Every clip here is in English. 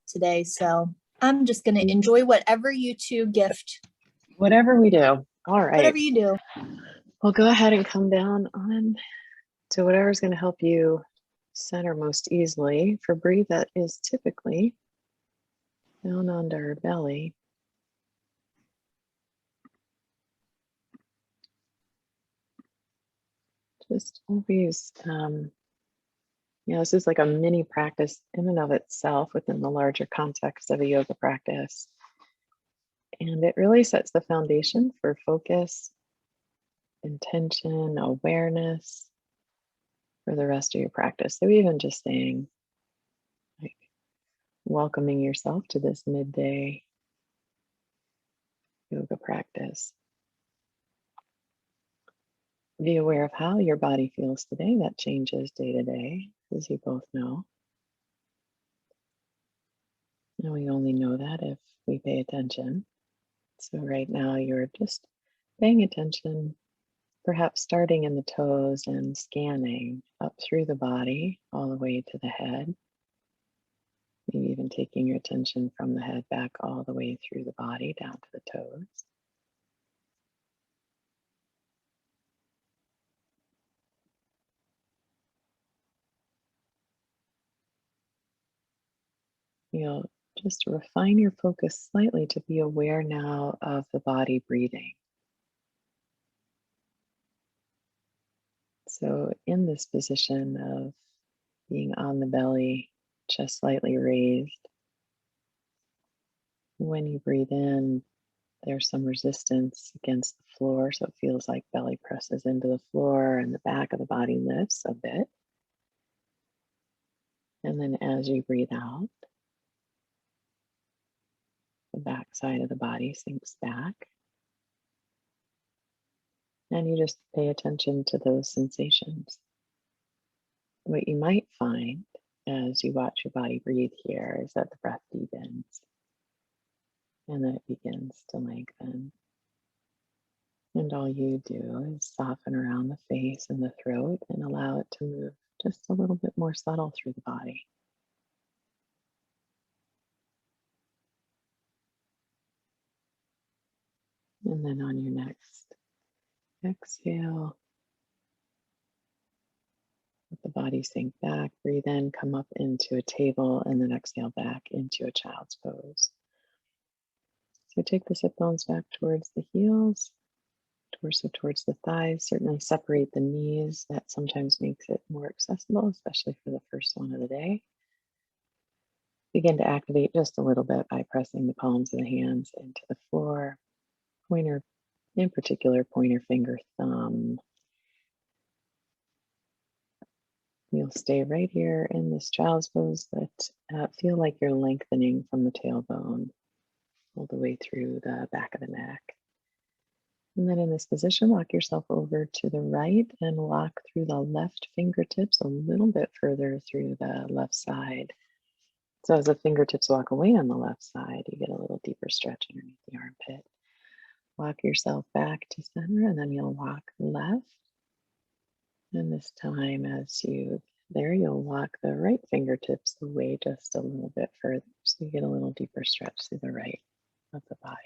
today. So I'm just going to enjoy whatever you two gift. Whatever we do. All right. Whatever you do. Well, go ahead and come down on to whatever's going to help you center most easily. For breathe, that is typically down onto our belly. Just always, this is like a mini practice in and of itself within the larger context of a yoga practice. And it really sets the foundation for focus, intention, awareness for the rest of your practice. So even just saying, like, welcoming yourself to this midday yoga practice. Be aware of how your body feels today. That changes day to day, as you both know. And we only know that if we pay attention. So right now you're just paying attention, perhaps starting in the toes and scanning up through the body all the way to the head. Maybe even taking your attention from the head back all the way through the body down to the toes. You'll just refine your focus slightly to be aware now of the body breathing. So in this position of being on the belly, chest slightly raised, when you breathe in, there's some resistance against the floor, so it feels like belly presses into the floor and the back of the body lifts a bit. And then as you breathe out, the back side of the body sinks back. And you just pay attention to those sensations. What you might find as you watch your body breathe here is that the breath deepens and then it begins to lengthen. And all you do is soften around the face and the throat and allow it to move just a little bit more subtle through the body. And then on your next exhale, let the body sink back, breathe in, come up into a table, and then exhale back into a child's pose. So take the sit bones back towards the heels, torso towards the thighs. Certainly separate the knees. That sometimes makes it more accessible, especially for the first one of the day. Begin to activate just a little bit by pressing the palms of the hands into the floor. Pointer, in particular, pointer finger, thumb. You'll stay right here in this child's pose, but feel like you're lengthening from the tailbone all the way through the back of the neck. And then in this position, walk yourself over to the right and walk through the left fingertips a little bit further through the left side. So as the fingertips walk away on the left side, you get a little deeper stretch underneath the armpit. Walk yourself back to center, and then you'll walk left. And this time, you'll walk the right fingertips away just a little bit further, so you get a little deeper stretch through the right of the body.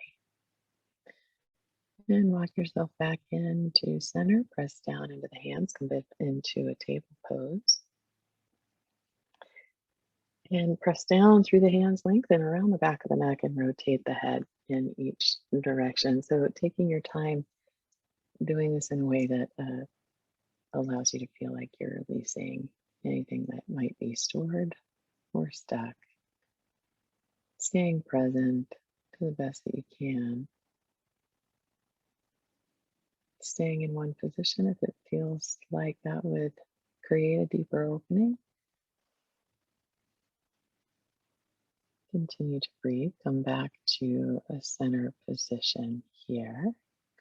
And walk yourself back into center, press down into the hands, come back into a table pose. And press down through the hands, lengthen around the back of the neck and rotate the head in each direction. So taking your time doing this in a way that allows you to feel like you're releasing anything that might be stored or stuck. Staying present to the best that you can. Staying in one position if it feels like that would create a deeper opening. Continue to breathe. Come back to a center position here.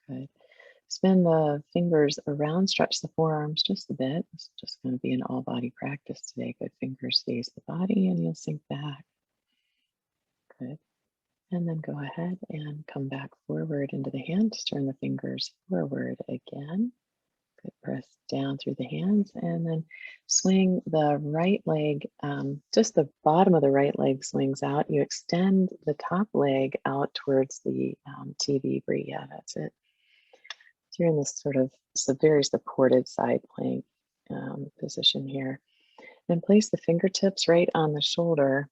Good. Spin the fingers around, stretch the forearms just a bit. It's just going to be an all body practice today. Good. Fingers face the body and you'll sink back. Good. And then go ahead and come back forward into the hands. Turn the fingers forward again. Good. Press down through the hands and then swing the right leg, just the bottom of the right leg swings out. You extend the top leg out towards the TV where, yeah, that's it. So you're in this sort of very supported side plank position here. Then place the fingertips right on the shoulder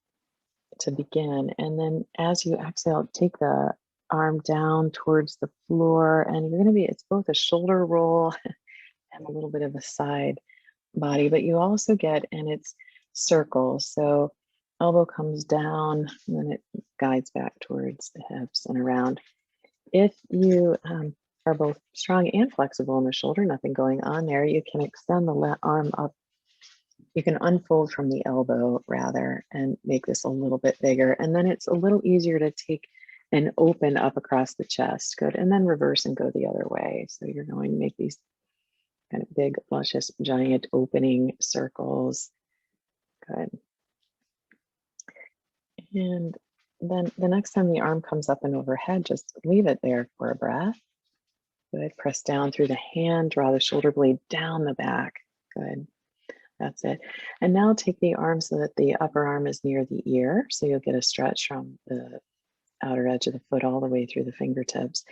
to begin. And then as you exhale, take the arm down towards the floor. And you're going to be, it's both a shoulder roll and a little bit of a side body, but you also get, and it's circles. So elbow comes down and then it guides back towards the hips and around. If you are both strong and flexible in the shoulder, nothing going on there, you can extend the left arm up. You can unfold from the elbow rather and make this a little bit bigger. And then it's a little easier to take and open up across the chest. Good. And then reverse and go the other way. So you're going to make these kind of big, luscious, giant opening circles. Good. And then the next time the arm comes up and overhead, just leave it there for a breath. Good. Press down through the hand, draw the shoulder blade down the back. Good. That's it. And now take the arm so that the upper arm is near the ear. So you'll get a stretch from the outer edge of the foot all the way through the fingertips.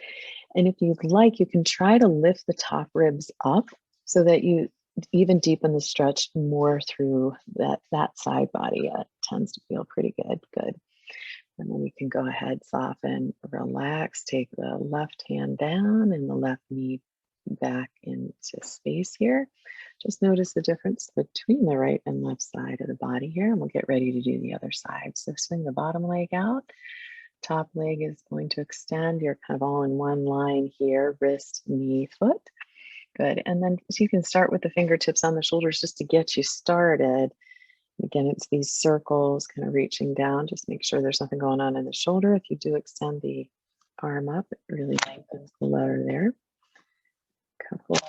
And if you'd like, you can try to lift the top ribs up so that you even deepen the stretch more through that side body. It tends to feel pretty good. Good. And then you can go ahead, soften, relax, take the left hand down and the left knee back into space here. Just notice the difference between the right and left side of the body here, and we'll get ready to do the other side. So swing the bottom leg out. Top leg is going to extend. You're kind of all in one line here, wrist, knee, foot. Good. And then so you can start with the fingertips on the shoulders just to get you started. Again, it's these circles kind of reaching down. Just make sure there's nothing going on in the shoulder. If you do extend the arm up, it really lengthens the letter there. Couple. If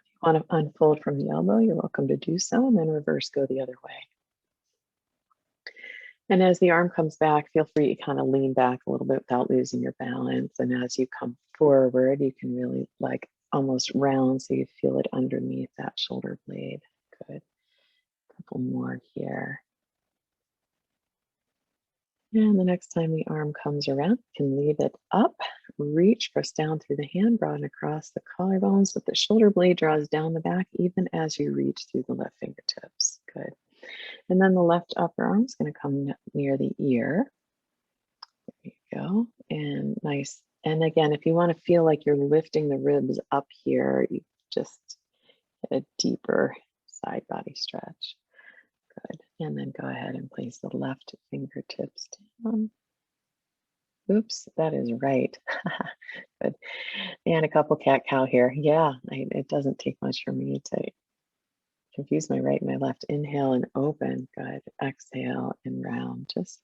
you want to unfold from the elbow, you're welcome to do so, and then reverse, go the other way. And as the arm comes back, feel free to kind of lean back a little bit without losing your balance. And as you come forward, you can really like almost round so you feel it underneath that shoulder blade. Good. A couple more here. And the next time the arm comes around, you can leave it up, reach, press down through the hand, broaden across the collarbones, but the shoulder blade draws down the back even as you reach through the left fingertips. Good. And then the left upper arm is going to come near the ear. There you go. And nice. And again, if you want to feel like you're lifting the ribs up here, you just get a deeper side body stretch. Good. And then go ahead and place the left fingertips down. Oops, that is right. Good. And a couple cat-cow here. Yeah, it doesn't take much for me to confuse my right and my left. Inhale and open. Good. Exhale and round. Just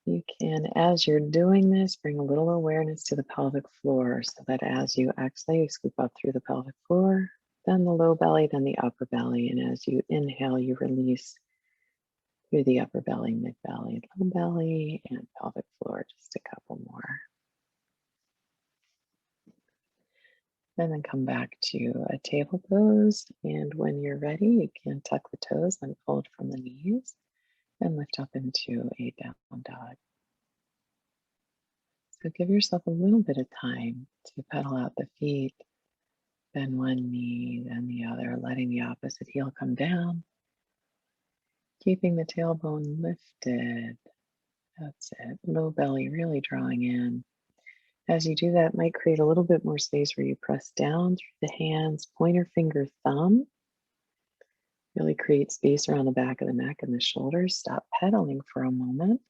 you can, as you're doing this, bring a little awareness to the pelvic floor so that as you exhale, you scoop up through the pelvic floor, then the low belly, then the upper belly. And as you inhale, you release through the upper belly, mid belly, low belly, and pelvic floor. Just a couple more. And then come back to a table pose. And when you're ready, you can tuck the toes, then fold from the knees, and lift up into a down dog. So give yourself a little bit of time to pedal out the feet, bend one knee, then the other, letting the opposite heel come down, keeping the tailbone lifted. That's it. Low belly really drawing in. As you do that, it might create a little bit more space where you press down through the hands, pointer finger, thumb. Really create space around the back of the neck and the shoulders. Stop pedaling for a moment.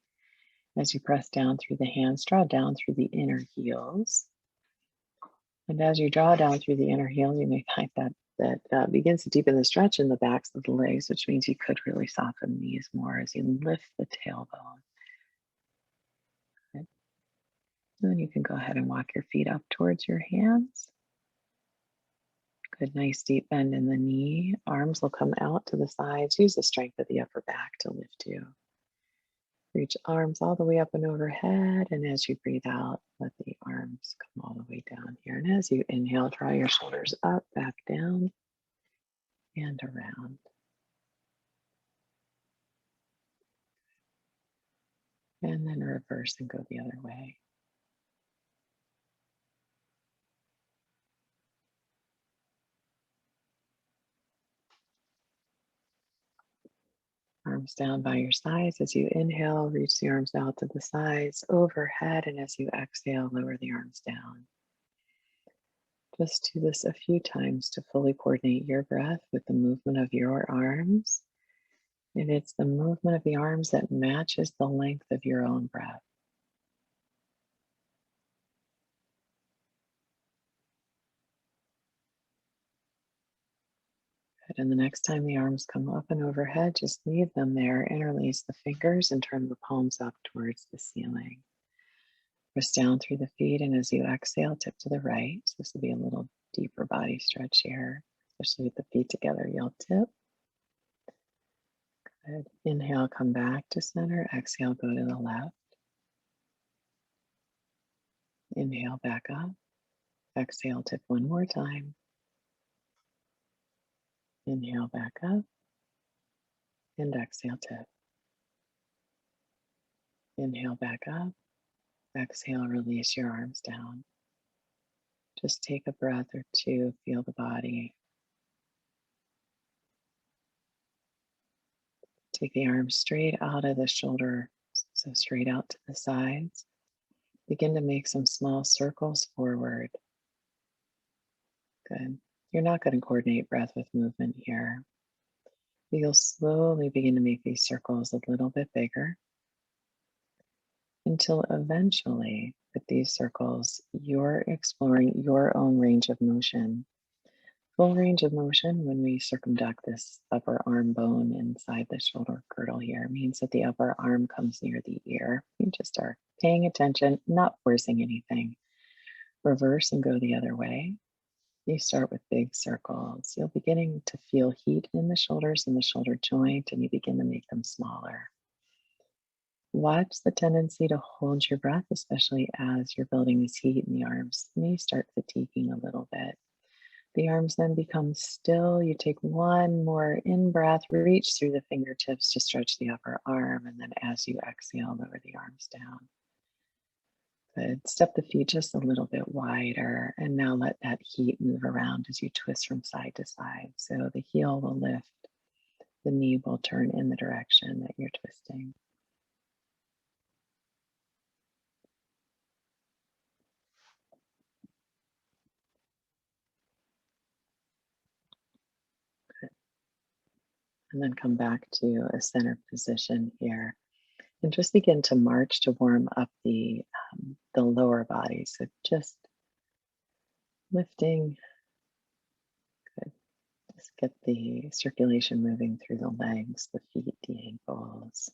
As you press down through the hands, draw down through the inner heels. And as you draw down through the inner heels, you may find that begins to deepen the stretch in the backs of the legs, which means you could really soften these more as you lift the tailbone. Good. And then you can go ahead and walk your feet up towards your hands. Good, nice deep bend in the knee. Arms will come out to the sides. Use the strength of the upper back to lift you. Reach arms all the way up and overhead. And as you breathe out, let the arms come all the way down here. And as you inhale, draw your shoulders up, back down, and around. And then reverse and go the other way. Arms down by your sides. As you inhale, reach the arms out to the sides, overhead. And as you exhale, lower the arms down. Just do this a few times to fully coordinate your breath with the movement of your arms. And it's the movement of the arms that matches the length of your own breath. Good. And the next time the arms come up and overhead, just leave them there, interlace the fingers and turn the palms up towards the ceiling. Press down through the feet, and as you exhale, tip to the right. So this will be a little deeper body stretch here, especially with the feet together. You'll tip. Good. Inhale, come back to center. Exhale, go to the left. Inhale, back up. Exhale, tip one more time. Inhale, back up. And exhale, tip. Inhale, back up. Exhale, release your arms down. Just take a breath or two, feel the body. Take the arms straight out of the shoulder, so straight out to the sides. Begin to make some small circles forward. Good. You're not going to coordinate breath with movement here. You'll slowly begin to make these circles a little bit bigger until eventually, with these circles, you're exploring your own range of motion. Full range of motion when we circumduct this upper arm bone inside the shoulder girdle here means that the upper arm comes near the ear. You just are paying attention, not forcing anything. Reverse and go the other way. You start with big circles. You're beginning to feel heat in the shoulders and the shoulder joint, and you begin to make them smaller. Watch the tendency to hold your breath, especially as you're building this heat in the arms. You may start fatiguing a little bit. The arms then become still. You take one more in-breath, reach through the fingertips to stretch the upper arm, and then as you exhale, lower the arms down. Good. Step the feet just a little bit wider, and now let that heat move around as you twist from side to side. So the heel will lift, the knee will turn in the direction that you're twisting. And then come back to a center position here. And just begin to march to warm up the lower body. So just lifting. Good. Just get the circulation moving through the legs, the feet, the ankles.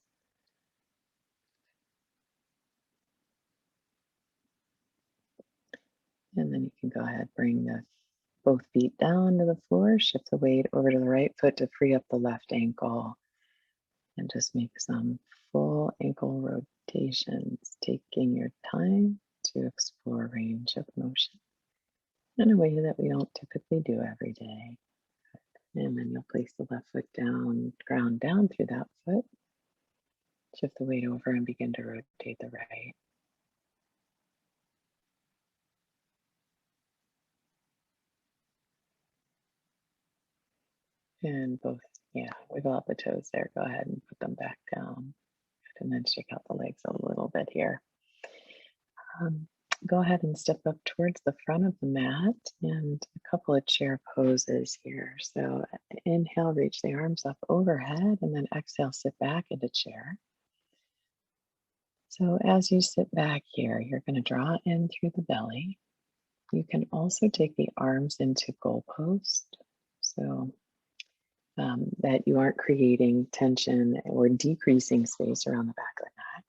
And then you can go ahead, bring both feet down to the floor, shift the weight over to the right foot to free up the left ankle, and just make some full ankle rotations, taking your time to explore range of motion in a way that we don't typically do every day. And then you'll place the left foot down, ground down through that foot, shift the weight over and begin to rotate the right. And both, yeah, wiggle out the toes there. Go ahead and put them back down. And then shake out the legs a little bit here. Go ahead and step up towards the front of the mat and a couple of chair poses here. So inhale, reach the arms up overhead, and then exhale, sit back into chair. So as you sit back here, you're going to draw in through the belly. You can also take the arms into goalpost. So that you aren't creating tension or decreasing space around the back of the neck,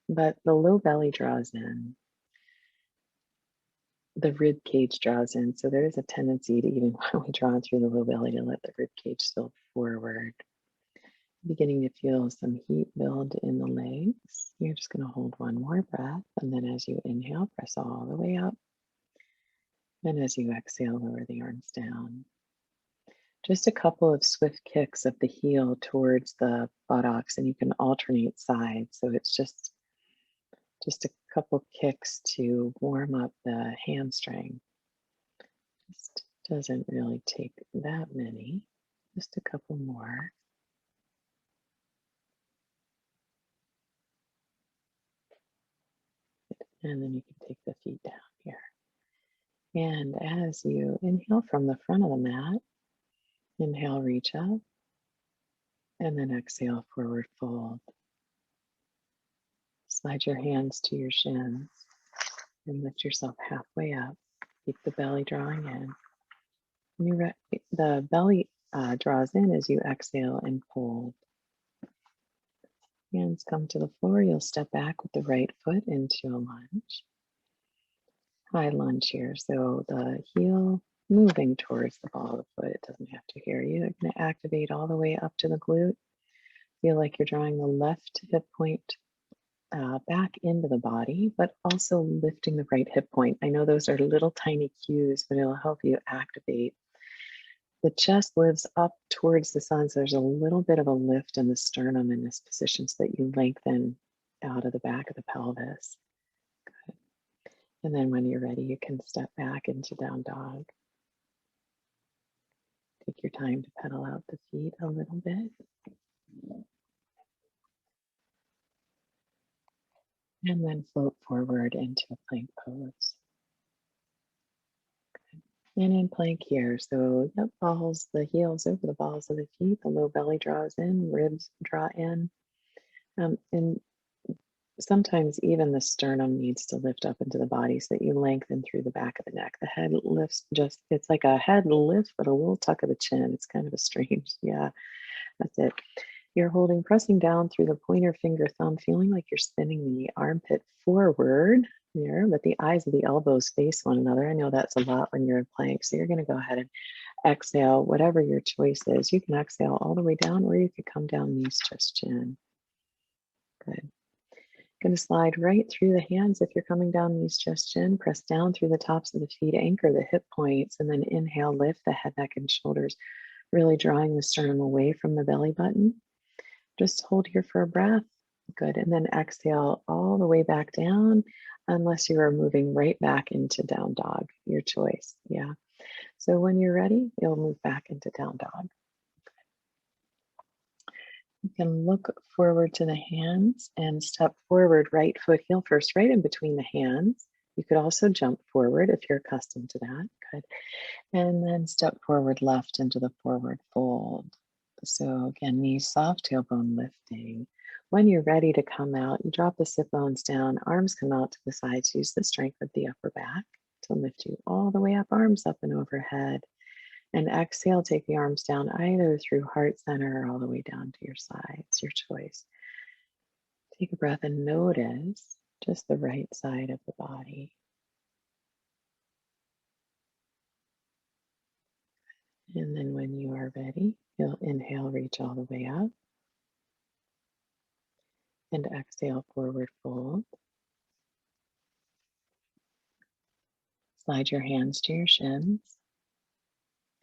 but the low belly draws in, the rib cage draws in. So there is a tendency to, even when we draw through the low belly, to let the rib cage spill forward. Beginning to feel some heat build in the legs. You're just going to hold one more breath. And then as you inhale, press all the way up. And as you exhale, lower the arms down. Just a couple of swift kicks of the heel towards the buttocks, and you can alternate sides. So it's just a couple kicks to warm up the hamstring. Just doesn't really take that many. Just a couple more. And then you can take the feet down here. And as you inhale from the front of the mat, inhale, reach up, and then exhale, forward fold. Slide your hands to your shins and lift yourself halfway up. Keep the belly drawing in. The belly draws in as you exhale and fold. Hands come to the floor. You'll step back with the right foot into a lunge. High lunge here. So the heel moving towards the ball of the foot. It doesn't have to hear you. It's going to activate all the way up to the glute. Feel like you're drawing the left hip point back into the body, but also lifting the right hip point. I know those are little tiny cues, but it'll help you activate. The chest lifts up towards the sun, so there's a little bit of a lift in the sternum in this position so that you lengthen out of the back of the pelvis. Good. And then when you're ready, you can step back into down dog. Take your time to pedal out the feet a little bit. And then float forward into a plank pose. And in plank here, so yep, balls, the heels over the balls of the feet, the low belly draws in, ribs draw in. And sometimes even the sternum needs to lift up into the body so that you lengthen through the back of the neck. The head lifts it's like a head lift, but a little tuck of the chin. It's kind of a strange, yeah, that's it. You're holding, pressing down through the pointer finger thumb, feeling like you're spinning the armpit forward here, but the eyes of the elbows face one another. I know that's a lot when you're in plank. So you're going to go ahead and exhale, whatever your choice is. You can exhale all the way down, or you could come down knees, chest, chin. Good. Going to slide right through the hands if you're coming down knees, chest, chin. Press down through the tops of the feet, anchor the hip points, and then inhale, lift the head, neck, and shoulders, really drawing the sternum away from the belly button. Just hold here for a breath. Good. And then exhale all the way back down, unless you are moving right back into down dog, your choice. Yeah. So when you're ready, you'll move back into down dog. You can look forward to the hands and step forward, right foot heel first, right in between the hands. You could also jump forward if you're accustomed to that. Good. And then step forward left into the forward fold. So again, knees soft, tailbone lifting. When you're ready to come out, you drop the sit bones down, arms come out to the sides. Use the strength of the upper back to lift you all the way up, arms up and overhead. And exhale, take the arms down either through heart center or all the way down to your sides, your choice. Take a breath and notice just the right side of the body. And then when you are ready, you'll inhale, reach all the way up. And exhale, forward fold. Slide your hands to your shins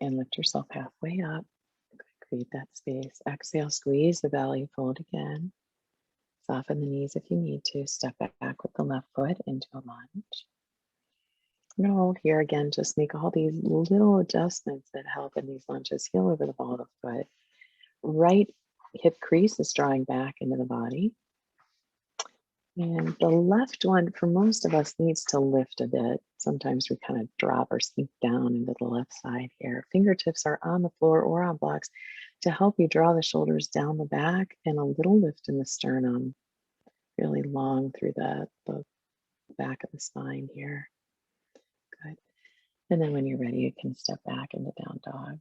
and lift yourself halfway up. Create that space. Exhale, squeeze the belly, fold again. Soften the knees if you need to. Step back with the left foot into a lunge. I'm going to hold here again, just make all these little adjustments that help in these lunges. Heel over the ball of the foot. Right hip crease is drawing back into the body. And the left one, for most of us, needs to lift a bit. Sometimes we kind of drop or sink down into the left side here. Fingertips are on the floor or on blocks to help you draw the shoulders down the back and a little lift in the sternum, really long through the back of the spine here. Good. And then when you're ready, you can step back into down dog.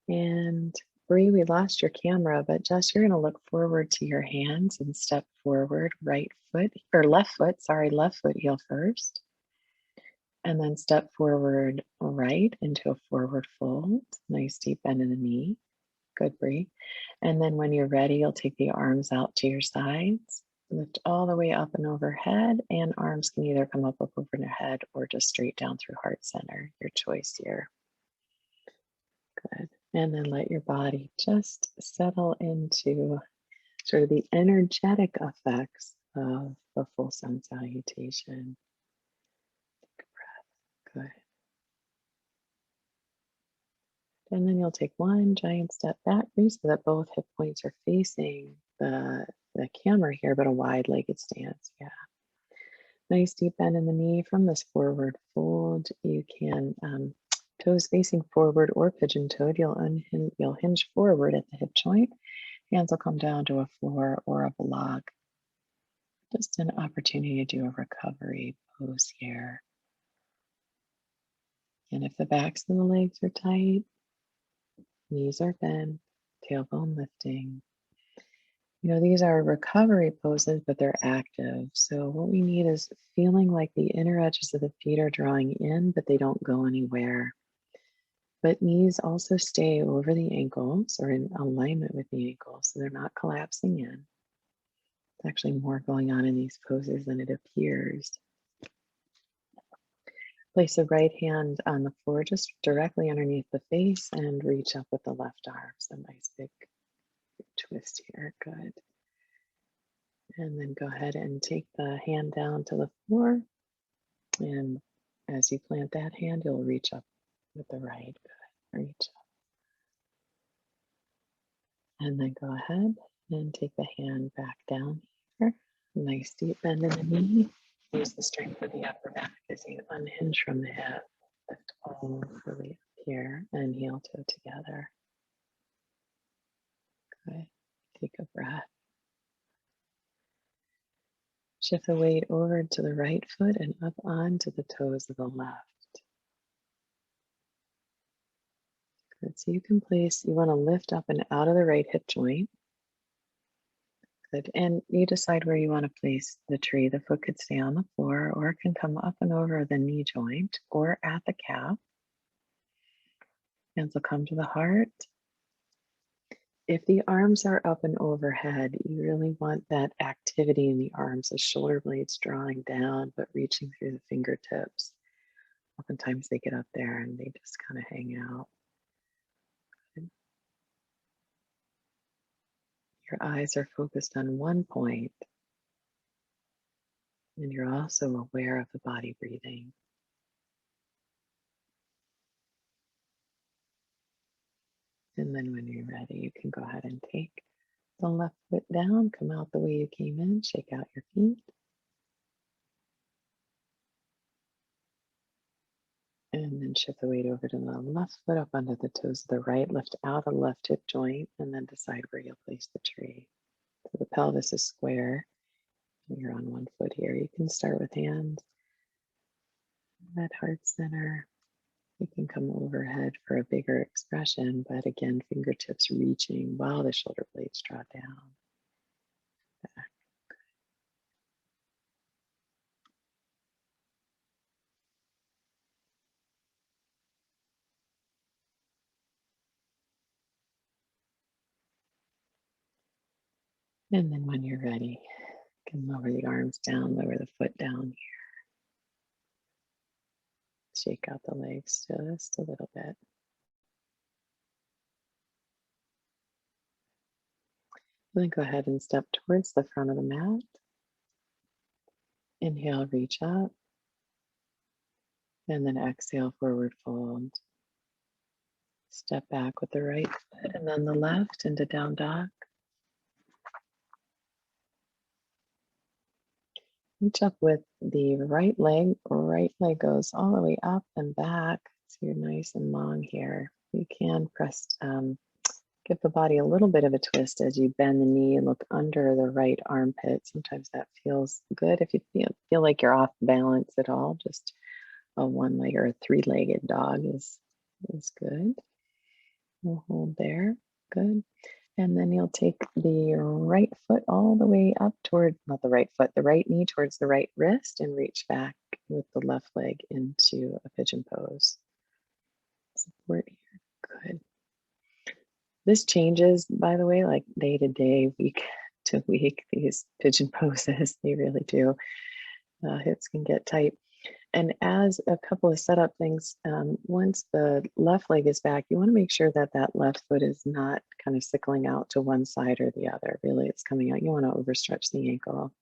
And Bree, we lost your camera, but Jess, you're going to look forward to your hands and step forward, right foot or left foot, sorry, left foot heel first. And then step forward right into a forward fold. Nice deep bend in the knee. Good, Bree. And then when you're ready, you'll take the arms out to your sides. Lift all the way up and overhead, and arms can either come up over your head or just straight down through heart center. Your choice here. Good. And then let your body just settle into sort of the energetic effects of the full sun salutation. Take a breath. Good. And then you'll take one giant step back, so that both hip points are facing the camera here, but a wide-legged stance. Yeah. Nice deep bend in the knee from this forward fold. You can toes facing forward or pigeon-toed. You'll hinge forward at the hip joint. Hands will come down to a floor or a block. Just an opportunity to do a recovery pose here. And if the backs of the legs are tight, knees are bent, tailbone lifting. You know, these are recovery poses, but they're active. So what we need is feeling like the inner edges of the feet are drawing in, but they don't go anywhere. But knees also stay over the ankles or in alignment with the ankles, so they're not collapsing in. There's actually more going on in these poses than it appears. Place the right hand on the floor just directly underneath the face and reach up with the left arm. So nice big twist here. Good. And then go ahead and take the hand down to the floor. And as you plant that hand, you'll reach up with the right. Good. Reach up. And then go ahead and take the hand back down here. Nice deep bend in the knee. Use the strength of the upper back as you unhinge from the hip. Lift all the way up here and heel toe together. Good. Take a breath. Shift the weight over to the right foot and up onto the toes of the left. Good. So you want to lift up and out of the right hip joint. Good. And you decide where you want to place the tree. The foot could stay on the floor or it can come up and over the knee joint or at the calf. Hands will come to the heart. If the arms are up and overhead, you really want that activity in the arms, the shoulder blades drawing down, but reaching through the fingertips. Oftentimes they get up there and they just kind of hang out. Good. Your eyes are focused on one point, and you're also aware of the body breathing. And then when you're ready, you can go ahead and take the left foot down, come out the way you came in, shake out your feet. And then shift the weight over to the left foot up under the toes of the right, lift out the left hip joint, and then decide where you'll place the tree. So the pelvis is square. You're on one foot here. You can start with hands at heart center. You can come overhead for a bigger expression, but again, fingertips reaching while the shoulder blades draw down. Back. And then when you're ready, you can lower the arms down, lower the foot down here. Shake out the legs just a little bit. Then go ahead and step towards the front of the mat. Inhale, reach up. And then exhale, forward fold. Step back with the right foot and then the left into down dog. Reach up with the right leg. Right leg goes all the way up and back. So you're nice and long here. You can give the body a little bit of a twist as you bend the knee and look under the right armpit. Sometimes that feels good. If you feel like you're off balance at all, just a one-leg or a three-legged dog is good. We'll hold there. Good. And then you'll take the right foot all the way up toward, not the right foot, the right knee towards the right wrist and reach back with the left leg into a pigeon pose. Support here. Good. This changes, by the way, like day to day, week to week, these pigeon poses, they really do. Hips can get tight. And as a couple of setup things, once the left leg is back, you want to make sure that that left foot is not kind of sickling out to one side or the other. Really, it's coming out. You want to overstretch the ankle.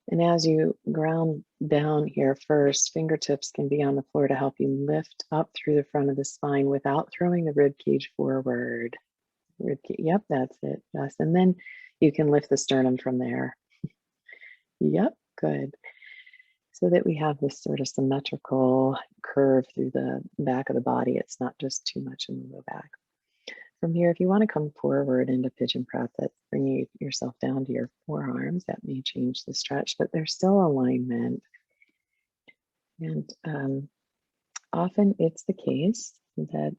And as you ground down here first, fingertips can be on the floor to help you lift up through the front of the spine without throwing the rib cage forward. Rib cage, yep, that's it. Yes, and then you can lift the sternum from there. Yep, good. So that we have this sort of symmetrical curve through the back of the body. It's not just too much in the low back. From here, if you want to come forward into pigeon prep, that's bringing yourself down to your forearms. That may change the stretch, but there's still alignment. And often it's the case that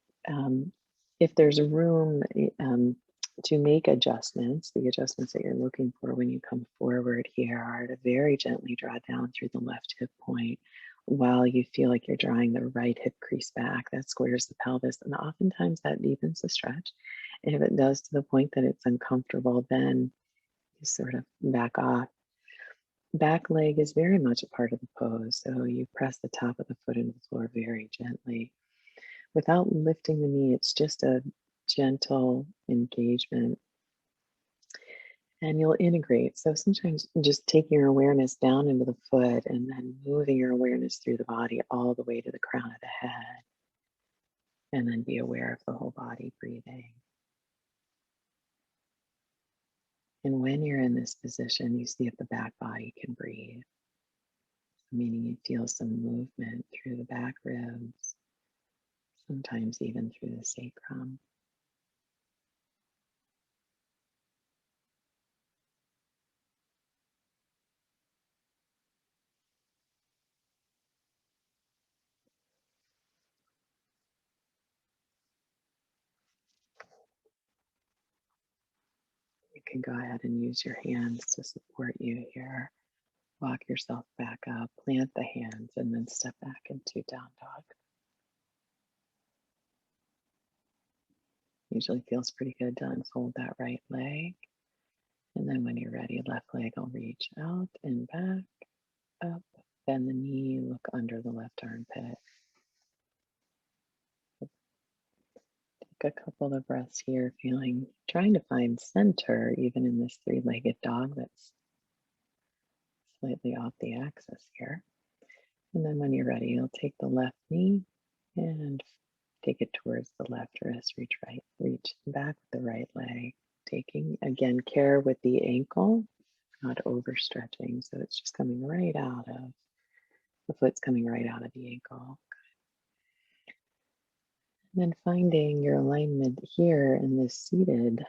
if there's room to make adjustments, the adjustments that you're looking for when you come forward here are to very gently draw down through the left hip point while you feel like you're drawing the right hip crease back. That squares the pelvis, and oftentimes that deepens the stretch. And if it does to the point that it's uncomfortable, then you sort of back off. Back leg is very much a part of the pose, so you press the top of the foot into the floor very gently. Without lifting the knee, it's just a gentle engagement and you'll integrate. So sometimes just taking your awareness down into the foot and then moving your awareness through the body all the way to the crown of the head. And then be aware of the whole body breathing. And when you're in this position, you see if the back body can breathe, meaning you feel some movement through the back ribs, sometimes even through the sacrum. You can go ahead and use your hands to support you here. Walk yourself back up, plant the hands, and then step back into down dog. Usually feels pretty good to unfold that right leg. And then when you're ready, left leg will reach out and back, up, bend the knee, look under the left armpit. Take a couple of breaths here, trying to find center even in this three-legged dog that's slightly off the axis here. And then when you're ready, you'll take the left knee and take it towards the left wrist, reach back with the right leg. Taking, again, care with the ankle, not overstretching. So it's just coming right out of, the foot's coming right out of the ankle. And then finding your alignment here in this seated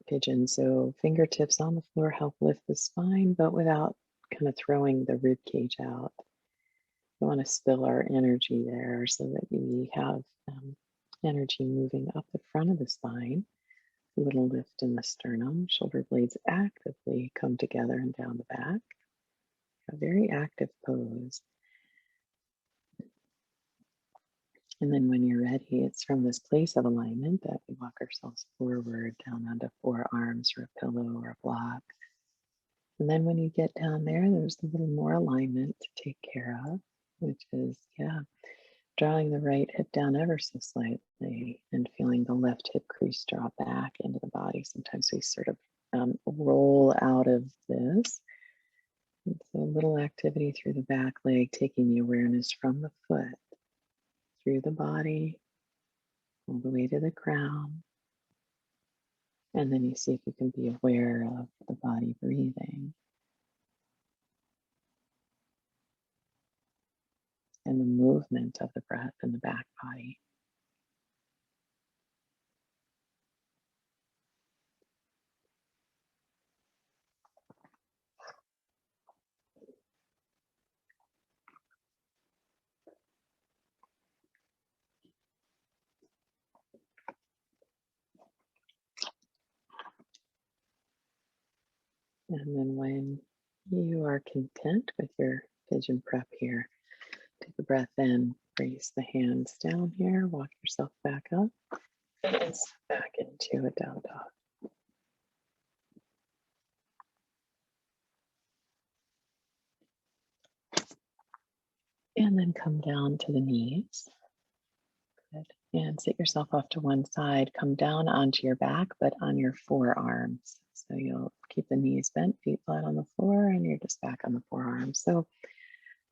pigeon. So fingertips on the floor help lift the spine, but without kind of throwing the rib cage out. We want to spill our energy there so that we have energy moving up the front of the spine. A little lift in the sternum, shoulder blades actively come together and down the back. A very active pose. And then when you're ready, it's from this place of alignment that we walk ourselves forward down onto forearms or a pillow or a block. And then when you get down there, there's a little more alignment to take care of, which is, drawing the right hip down ever so slightly and feeling the left hip crease draw back into the body. Sometimes we sort of roll out of this. And so a little activity through the back leg, taking the awareness from the foot through the body, all the way to the crown. And then you see if you can be aware of the body breathing and the movement of the breath in the back body. And then when you are content with your pigeon prep here, take a breath in, raise the hands down here, walk yourself back up, and back into a down dog. And then come down to the knees. Good. And sit yourself off to one side. Come down onto your back, but on your forearms. So you'll keep the knees bent, feet flat on the floor, and you're just back on the forearms. So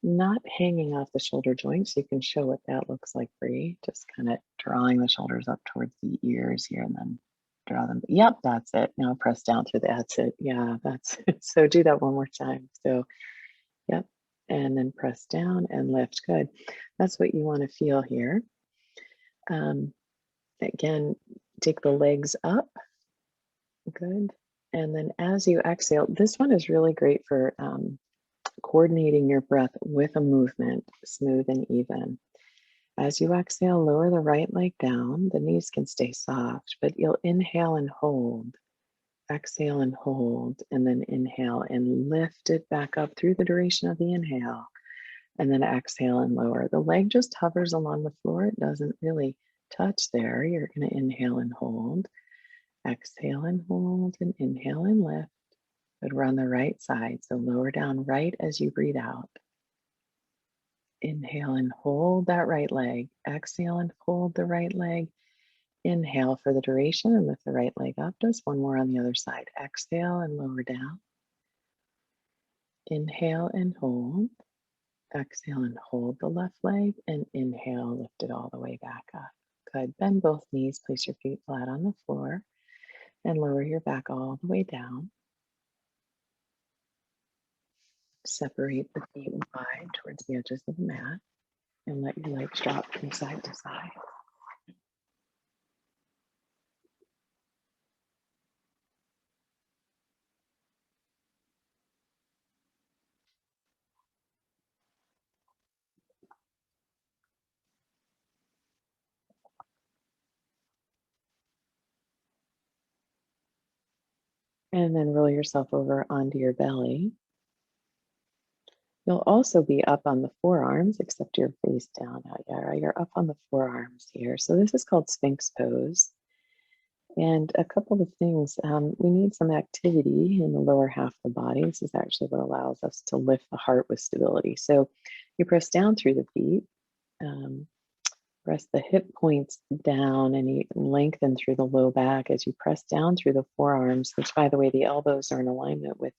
not hanging off the shoulder joints. You can show what that looks like for you. Just kind of drawing the shoulders up towards the ears here and then draw them. Yep, that's it. Now press down through that's it. Yeah, that's it. So do that one more time. So, yep. And then press down and lift. Good. That's what you want to feel here. Again, take the legs up. Good. And then as you exhale, this one is really great for coordinating your breath with a movement, smooth and even. As you exhale, lower the right leg down. The knees can stay soft, but you'll inhale and hold. Exhale and hold, and then inhale and lift it back up through the duration of the inhale. And then exhale and lower. The leg just hovers along the floor. It doesn't really touch there. You're going to inhale and hold. Exhale and hold, and inhale and lift. But we're on the right side, so lower down right as you breathe out. Inhale and hold that right leg. Exhale and hold the right leg. Inhale for the duration and lift the right leg up. Just one more on the other side. Exhale and lower down. Inhale and hold. Exhale and hold the left leg, and inhale, lift it all the way back up. Good. Bend both knees, place your feet flat on the floor, and lower your back all the way down. Separate the feet wide towards the edges of the mat, and let your legs drop from side to side. And then roll yourself over onto your belly. You'll also be up on the forearms, except you're face down out here. You're up on the forearms here. So this is called Sphinx pose. And a couple of things, we need some activity in the lower half of the body. This is actually what allows us to lift the heart with stability. So you press down through the feet, press the hip points down, and you lengthen through the low back as you press down through the forearms, which, by the way, the elbows are in alignment with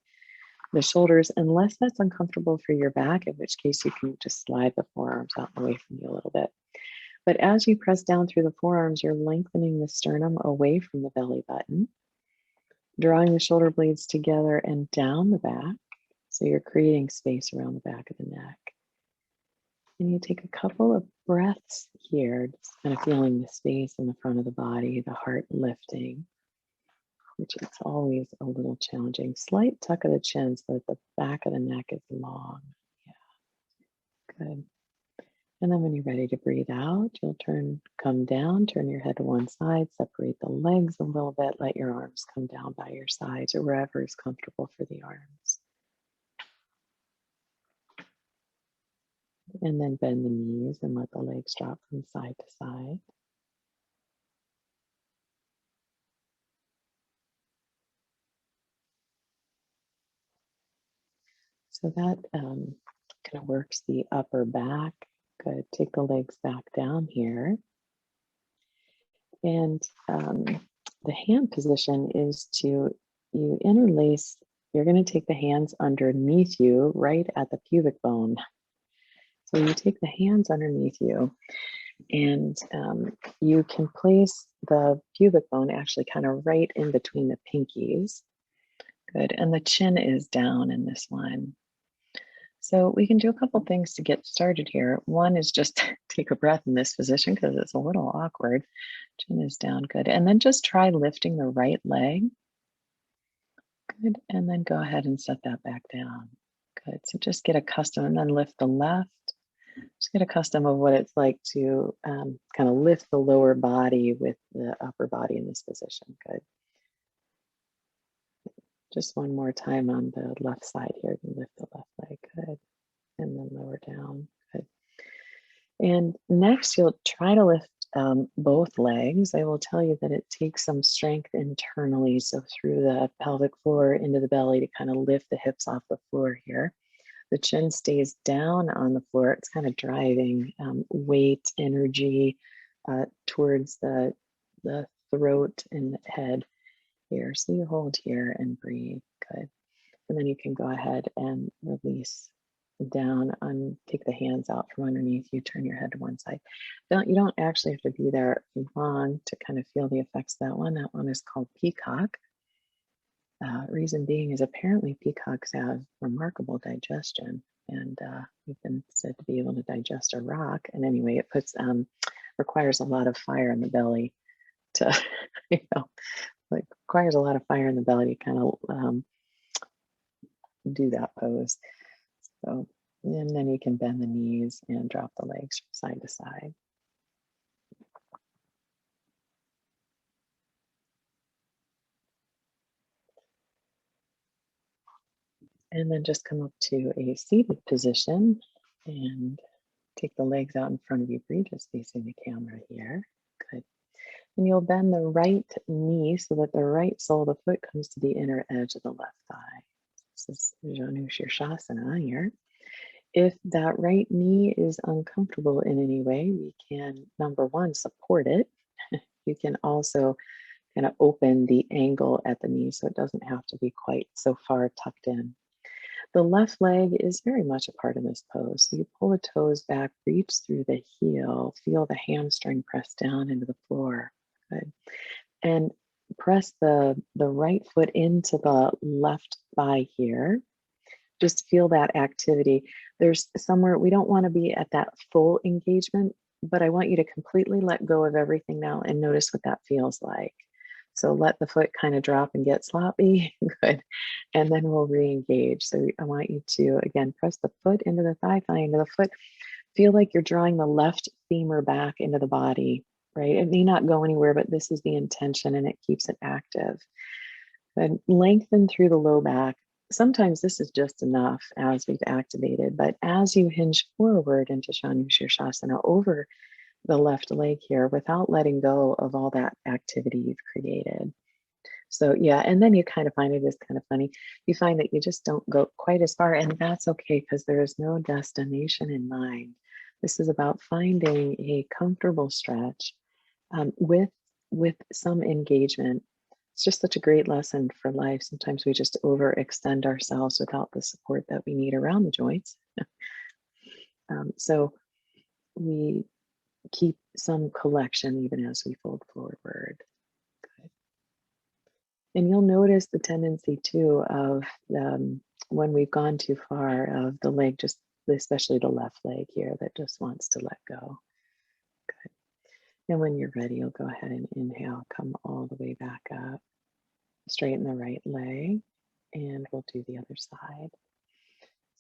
the shoulders, unless that's uncomfortable for your back, in which case you can just slide the forearms out away from you a little bit. But as you press down through the forearms, you're lengthening the sternum away from the belly button, drawing the shoulder blades together and down the back. So you're creating space around the back of the neck. And you take a couple of breaths here, just kind of feeling the space in the front of the body, the heart lifting, which is always a little challenging. Slight tuck of the chin so that the back of the neck is long. Yeah, good. And then when you're ready to breathe out, you'll come down, turn your head to one side, separate the legs a little bit, let your arms come down by your sides or wherever is comfortable for the arms. And then bend the knees and let the legs drop from side to side. So that kind of works the upper back. Good. Take the legs back down here. And the hand position is you interlace, you're going to take the hands underneath you right at the pubic bone. So you take the hands underneath you, and you can place the pubic bone actually kind of right in between the pinkies. Good. And the chin is down in this one. So we can do a couple things to get started here. One is just take a breath in this position because it's a little awkward. Chin is down, good. And then just try lifting the right leg. Good, and then go ahead and set that back down. Good, so just get accustomed and then lift the left. Just get accustomed of what it's like to kind of lift the lower body with the upper body in this position, good. Just one more time on the left side here. You lift the left leg, good. And then lower down, good. And next, you'll try to lift both legs. I will tell you that it takes some strength internally. So through the pelvic floor into the belly to kind of lift the hips off the floor here. The chin stays down on the floor. It's kind of driving weight, energy towards the throat and head here. So you hold here and breathe, good. And then you can go ahead and release down and take the hands out from underneath you, turn your head to one side. You don't actually have to be there long to kind of feel the effects of that one. That one is called peacock. Reason being is apparently peacocks have remarkable digestion, and we've been said to be able to digest a rock. And anyway, it requires a lot of fire in the belly to, like requires a lot of fire in the belly to kind of do that pose. So, and then you can bend the knees and drop the legs from side to side. And then just come up to a seated position and take the legs out in front of you. Breathe, just facing the camera here. Good. And you'll bend the right knee so that the right sole of the foot comes to the inner edge of the left thigh. This is Janu Shirshasana here. If that right knee is uncomfortable in any way, we can, number one, support it. You can also kind of open the angle at the knee so it doesn't have to be quite so far tucked in. The left leg is very much a part of this pose. So you pull the toes back, reach through the heel, feel the hamstring press down into the floor. Good. And press the right foot into the left thigh here. Just feel that activity. There's somewhere we don't want to be at that full engagement, but I want you to completely let go of everything now and notice what that feels like. So let the foot kind of drop and get sloppy. Good. And then we'll re-engage. So I want you to, again, press the foot into the thigh into the foot. Feel like you're drawing the left femur back into the body, right? It may not go anywhere, but this is the intention and it keeps it active. Then lengthen through the low back. Sometimes this is just enough as we've activated, but as you hinge forward into Janu Shirshasana over the left leg here without letting go of all that activity you've created. So yeah, and then you kind of find it is kind of funny. You find that you just don't go quite as far, and that's okay because there is no destination in mind. This is about finding a comfortable stretch with some engagement. It's just such a great lesson for life. Sometimes we just overextend ourselves without the support that we need around the joints. So we keep some collection even as we fold forward. Good. And you'll notice the tendency too of when we've gone too far of the leg, just especially the left leg here that just wants to let go. Good. And when you're ready, you'll go ahead and inhale, come all the way back up, straighten the right leg, and we'll do the other side.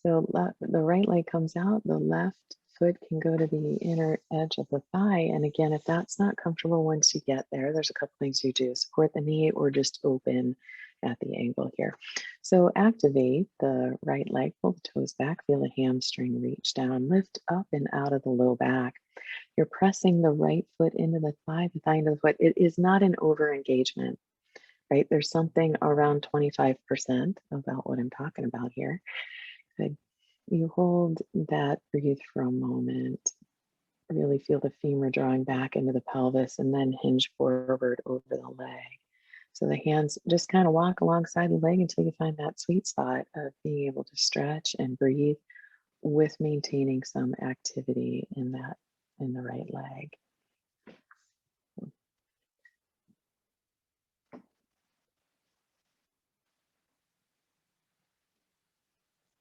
So the right leg comes out, the left foot can go to the inner edge of the thigh. And again, if that's not comfortable once you get there, there's a couple things you do. Support the knee or just open at the angle here. So activate the right leg, pull the toes back, feel the hamstring reach down, lift up and out of the low back. You're pressing the right foot into the thigh into the foot. It is not an over engagement, right? There's something around 25% about what I'm talking about here. Good. You hold that, breathe for a moment. Really feel the femur drawing back into the pelvis and then hinge forward over the leg. So the hands just kind of walk alongside the leg until you find that sweet spot of being able to stretch and breathe with maintaining some activity in the right leg.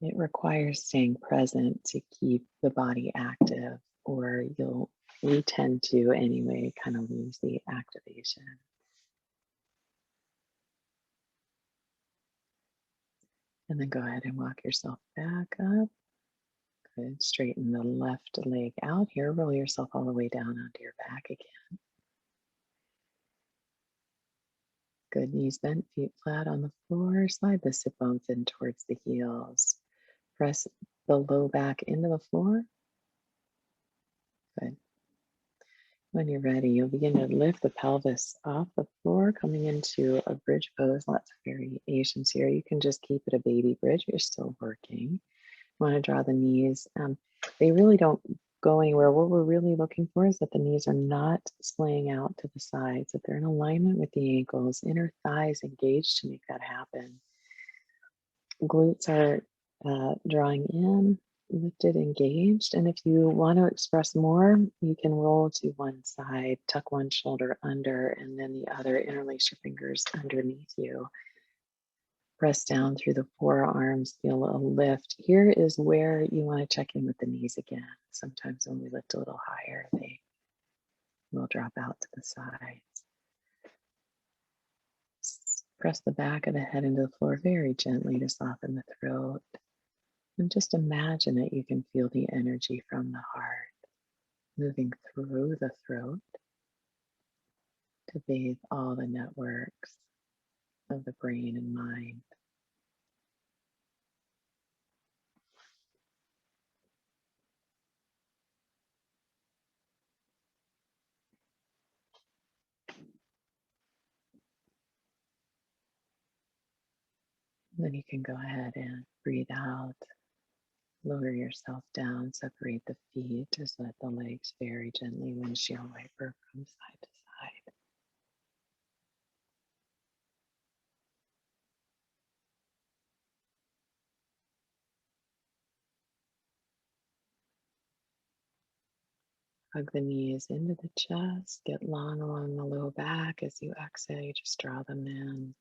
It requires staying present to keep the body active, or we tend to anyway kind of lose the activation. And then go ahead and walk yourself back up. Good. Straighten the left leg out here. Roll yourself all the way down onto your back again. Good. Knees bent, feet flat on the floor. Slide the sit bones in towards the heels. Press the low back into the floor. Good. When you're ready, you'll begin to lift the pelvis off the floor, coming into a bridge pose. Lots of variations here. You can just keep it a baby bridge. You're still working. You want to draw the knees. They really don't go anywhere. What we're really looking for is that the knees are not splaying out to the sides, that they're in alignment with the ankles, inner thighs engaged to make that happen. Glutes are drawing in, lifted, engaged. And if you want to express more, you can roll to one side, tuck one shoulder under, and then the other, interlace your fingers underneath you. Press down through the forearms, feel a lift. Here is where you want to check in with the knees again. Sometimes when we lift a little higher, they will drop out to the sides. Press the back of the head into the floor very gently to soften the throat. And just imagine that you can feel the energy from the heart moving through the throat to bathe all the networks of the brain and mind. Then you can go ahead and breathe out. Lower yourself down, separate the feet, just let the legs very gently windshield wiper from side to side. Hug the knees into the chest, get long along the low back. As you exhale, you just draw them in.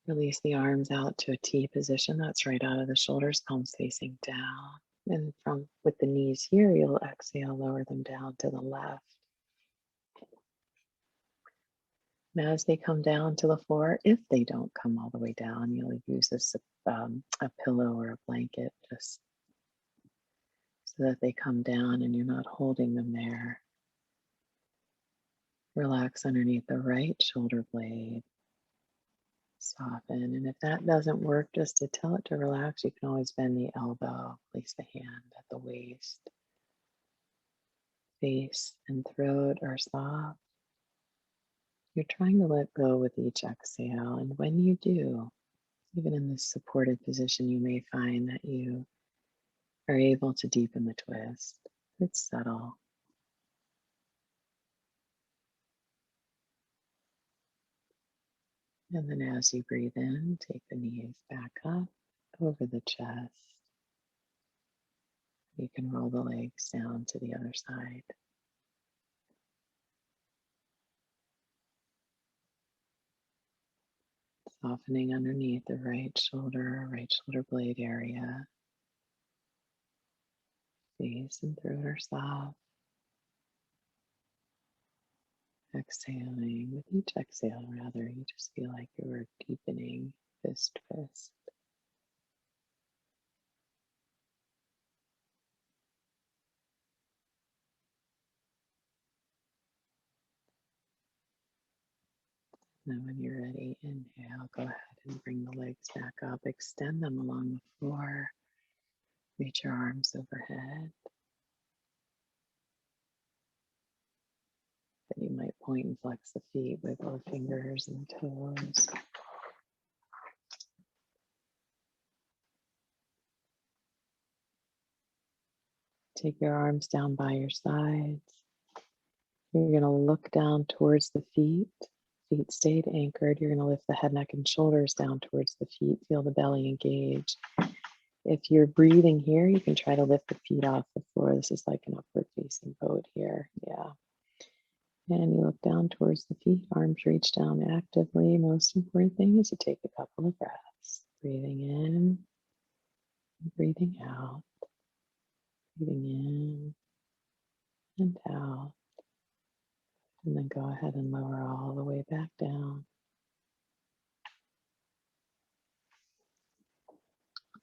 Release the arms out to a T position. That's right out of the shoulders, palms facing down. And from with the knees here, you'll exhale, lower them down to the left. Now, as they come down to the floor, if they don't come all the way down, you'll use this a pillow or a blanket just so that they come down and you're not holding them there. Relax underneath the right shoulder blade. Soften. And if that doesn't work, just to tell it to relax, you can always bend the elbow, place the hand at the waist. Face and throat are soft. You're trying to let go with each exhale. And when you do, even in this supported position, you may find that you are able to deepen the twist. It's subtle. And then as you breathe in, take the knees back up over the chest. You can roll the legs down to the other side. Softening underneath the right shoulder blade area. Face and throat are soft. Exhaling, with each exhale, rather, you just feel like you are deepening this twist. Now, when you're ready, inhale, go ahead and bring the legs back up, extend them along the floor, reach your arms overhead. Then you might point and flex the feet, wiggle the fingers and toes. Take your arms down by your sides. You're going to look down towards the feet. Feet stayed anchored. You're going to lift the head, neck, and shoulders down towards the feet. Feel the belly engage. If you're breathing here, you can try to lift the feet off the floor. This is like an upward facing boat here. Yeah. And you look down towards the feet, arms reach down actively. Most important thing is to take a couple of breaths. Breathing in, breathing out. Breathing in and out. And then go ahead and lower all the way back down.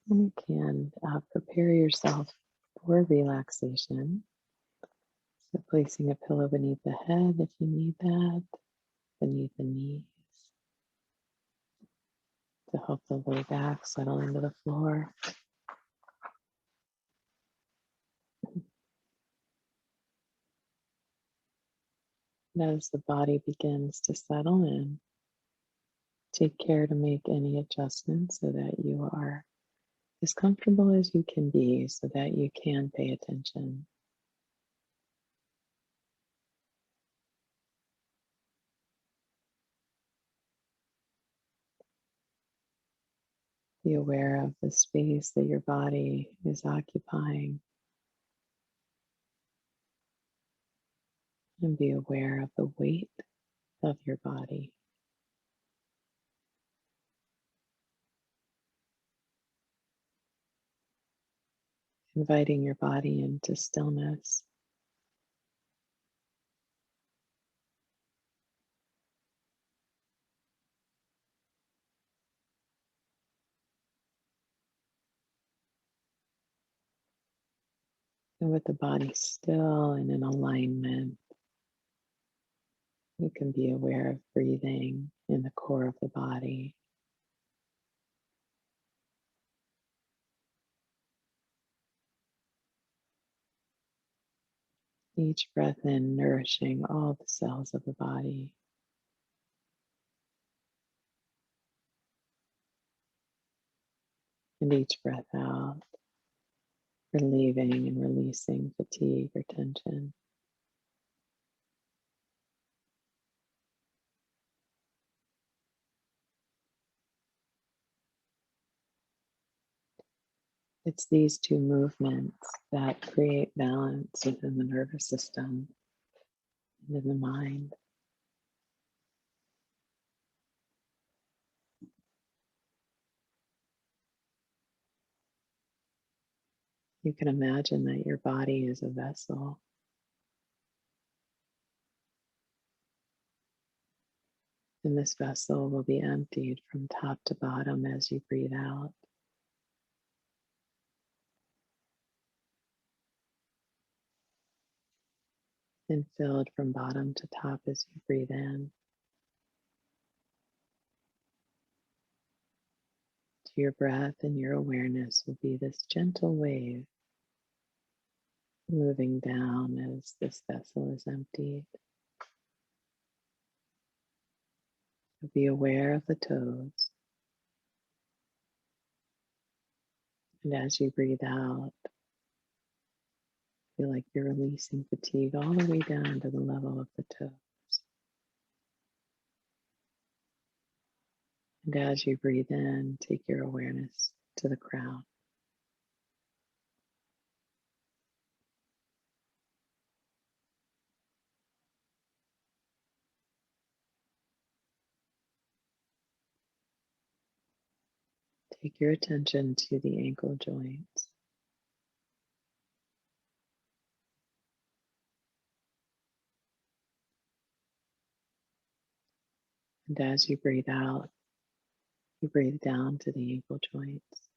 And you can prepare yourself for relaxation. So placing a pillow beneath the head if you need that, beneath the knees to help the low back settle into the floor. And as the body begins to settle in, take care to make any adjustments so that you are as comfortable as you can be so that you can pay attention. Be aware of the space that your body is occupying and be aware of the weight of your body. Inviting your body into stillness. And with the body still and in alignment, you can be aware of breathing in the core of the body. Each breath in nourishing all the cells of the body. And each breath out, relieving and releasing fatigue or tension. It's these two movements that create balance within the nervous system and in the mind. You can imagine that your body is a vessel, and this vessel will be emptied from top to bottom as you breathe out. And filled from bottom to top as you breathe in. To your breath and your awareness will be this gentle wave moving down as this vessel is emptied. So be aware of the toes. And as you breathe out, feel like you're releasing fatigue all the way down to the level of the toes. And as you breathe in, take your awareness to the crown. Take your attention to the ankle joints. And as you breathe out, you breathe down to the ankle joints.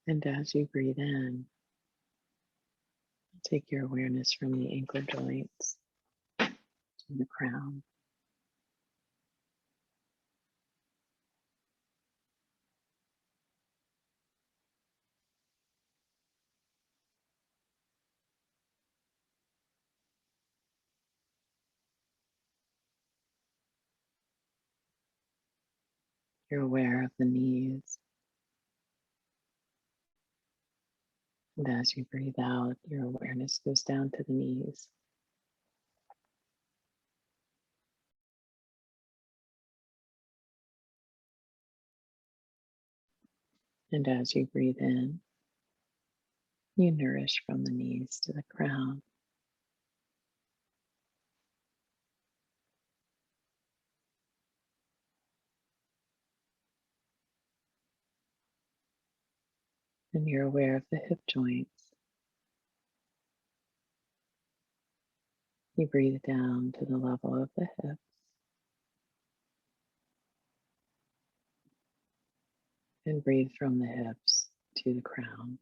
And as you breathe in, take your awareness from the ankle joints to the crown. You're aware of the knees. And as you breathe out, your awareness goes down to the knees. And as you breathe in, you nourish from the knees to the crown. And you're aware of the hip joints. You breathe down to the level of the hips. And breathe from the hips to the crown.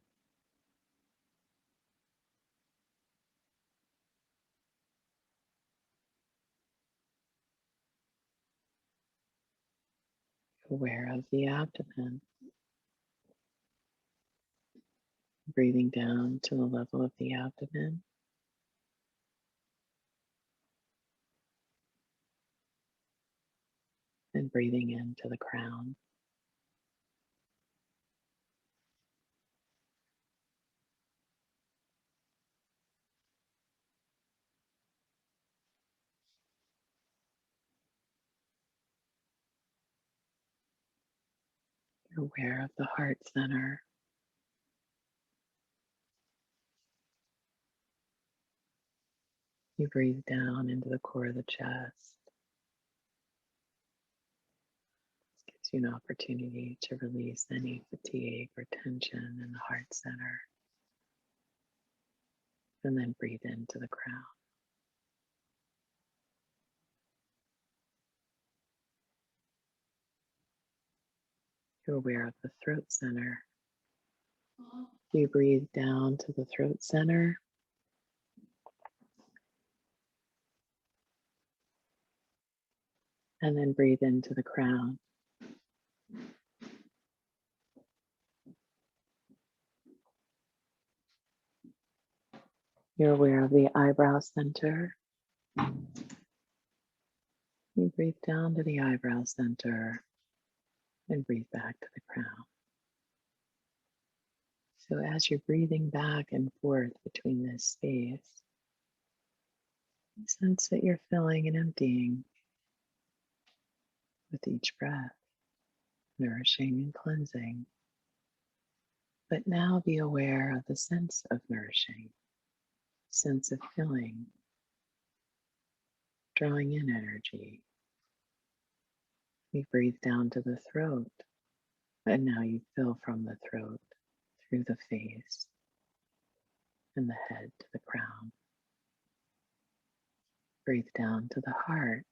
Aware of the abdomen. Breathing down to the level of the abdomen. And breathing into the crown. You're aware of the heart center. You breathe down into the core of the chest. This gives you an opportunity to release any fatigue or tension in the heart center. And then breathe into the crown. You're aware of the throat center. You breathe down to the throat center. And then breathe into the crown. You're aware of the eyebrow center. You breathe down to the eyebrow center and breathe back to the crown. So as you're breathing back and forth between this space, sense that you're filling and emptying with each breath, nourishing and cleansing. But now be aware of the sense of nourishing, sense of filling, drawing in energy. You breathe down to the throat, and now you fill from the throat through the face and the head to the crown. Breathe down to the heart.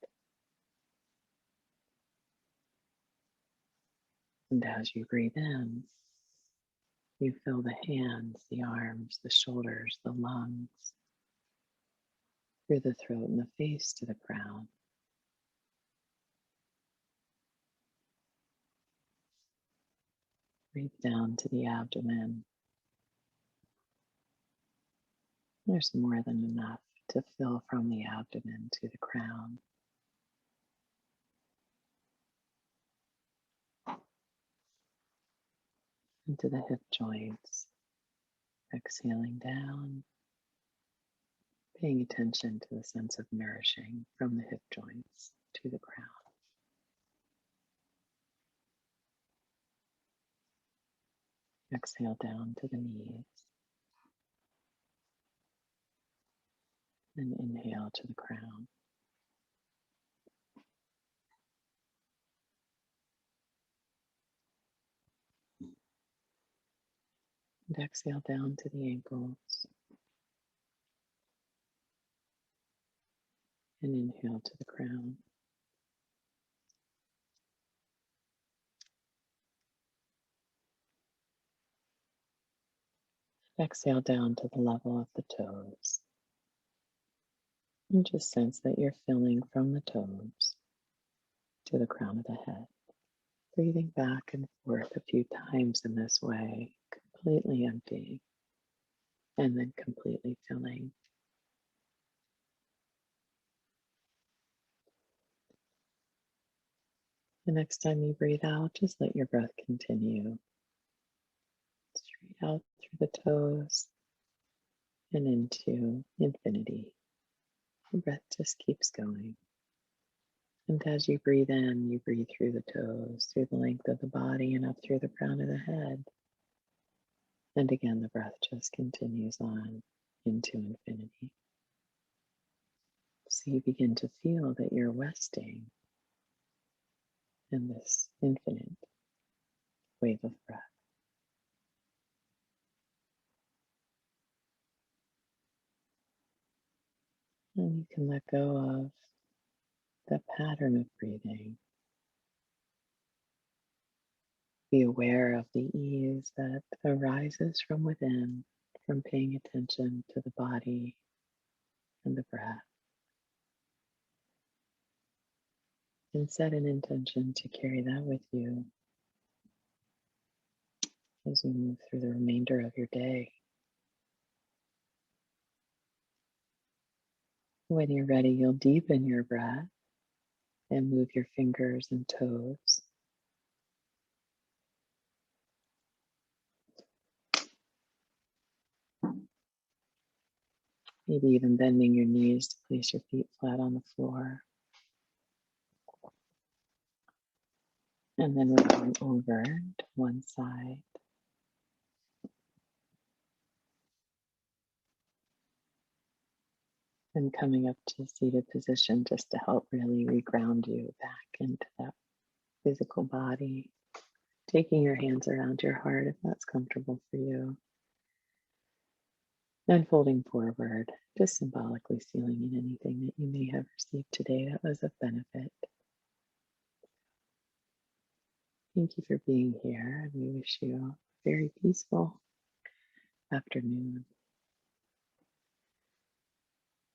And as you breathe in, you fill the hands, the arms, the shoulders, the lungs, through the throat and the face to the crown. Breathe down to the abdomen. There's more than enough to fill from the abdomen to the crown. Into the hip joints. Exhaling down, paying attention to the sense of nourishing from the hip joints to the crown. Exhale down to the knees. And inhale to the crown. And exhale down to the ankles. And inhale to the crown. Exhale down to the level of the toes. And just sense that you're filling from the toes to the crown of the head. Breathing back and forth a few times in this way, completely empty, and then completely filling. The next time you breathe out, just let your breath continue. Straight out through the toes and into infinity. The breath just keeps going. And as you breathe in, you breathe through the toes, through the length of the body, and up through the crown of the head. And again, the breath just continues on into infinity. So you begin to feel that you're resting in this infinite wave of breath. And you can let go of the pattern of breathing. Be aware of the ease that arises from within, from paying attention to the body and the breath. And set an intention to carry that with you as you move through the remainder of your day. When you're ready, you'll deepen your breath and move your fingers and toes. Maybe even bending your knees to place your feet flat on the floor. And then we're going over to one side. And coming up to seated position just to help really reground you back into that physical body. Taking your hands around your heart if that's comfortable for you. And folding forward, just symbolically sealing in anything that you may have received today that was of benefit. Thank you for being here, and we wish you a very peaceful afternoon.